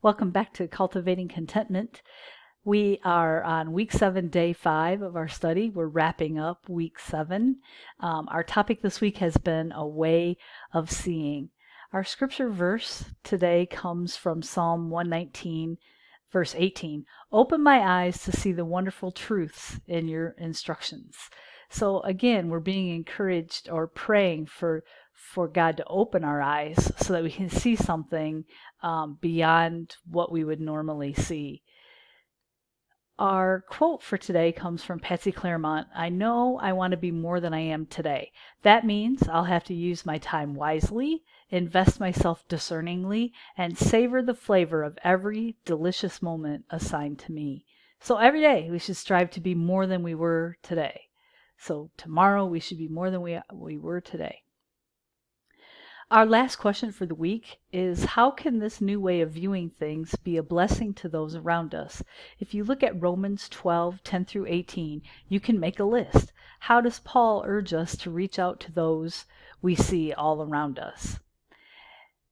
Welcome back to Cultivating Contentment. We are on week 7, day 5 of our study. We're wrapping up week 7. Our topic this week has been a way of seeing. Our scripture verse today comes from Psalm 119, verse 18. Open my eyes to see the wonderful truths in your instructions. So again, we're being encouraged or praying for God to open our eyes so that we can see something beyond what we would normally see. Our quote for today comes from Patsy Clairmont. I know I want to be more than I am today. That means I'll have to use my time wisely, invest myself discerningly, and savor the flavor of every delicious moment assigned to me. So every day we should strive to be more than we were today. So tomorrow we should be more than we were today. Our last question for the week is, how can this new way of viewing things be a blessing to those around us? If you look at Romans 12, 10 through 18, you can make a list. How does Paul urge us to reach out to those we see all around us?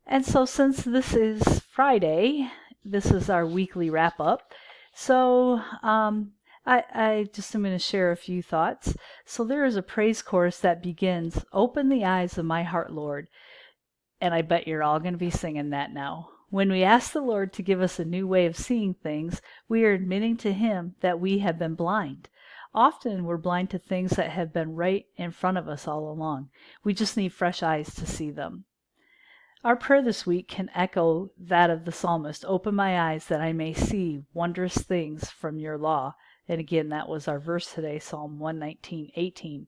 And so since this is Friday, this is our weekly wrap-up. So I just am going to share a few thoughts. So there is a praise chorus that begins, "Open the eyes of my heart, Lord." And I bet you're all going to be singing that now. When we ask the Lord to give us a new way of seeing things, we are admitting to Him that we have been blind. Often we're blind to things that have been right in front of us all along. We just need fresh eyes to see them. Our prayer this week can echo that of the psalmist, "Open my eyes that I may see wondrous things from your law." And again, that was our verse today, Psalm 119:18.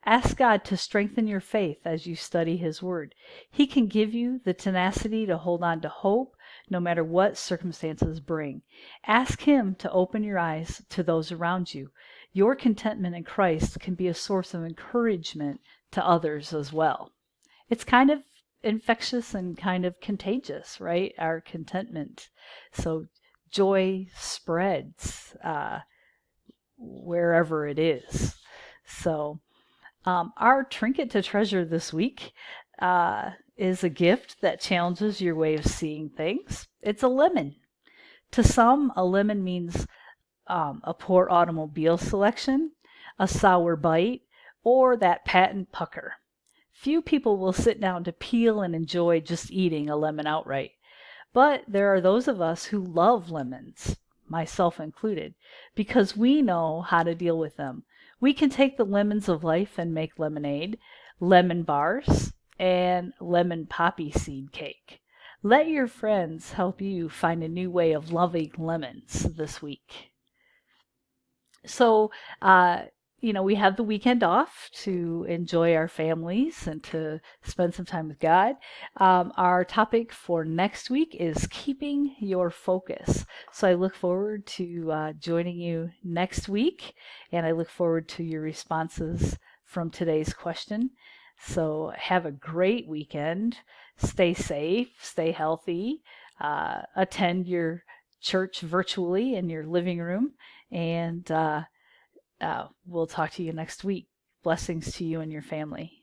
Ask God to strengthen your faith as you study His Word. He can give you the tenacity to hold on to hope no matter what circumstances bring. Ask Him to open your eyes to those around you. Your contentment in Christ can be a source of encouragement to others as well. It's kind of infectious and kind of contagious, right? Our contentment. So joy spreads wherever it is. So our trinket to treasure this week is a gift that challenges your way of seeing things. It's a lemon. To some, a lemon means a poor automobile selection, a sour bite, or that patent pucker. Few people will sit down to peel and enjoy just eating a lemon outright. But there are those of us who love lemons, myself included, because we know how to deal with them. We can take the lemons of life and make lemonade, lemon bars, and lemon poppy seed cake. Let your friends help you find a new way of loving lemons this week. So, we have the weekend off to enjoy our families and to spend some time with God. Our topic for next week is keeping your focus. So I look forward to joining you next week, and I look forward to your responses from today's question. So have a great weekend. Stay safe, stay healthy, attend your church virtually in your living room, and we'll talk to you next week. Blessings to you and your family.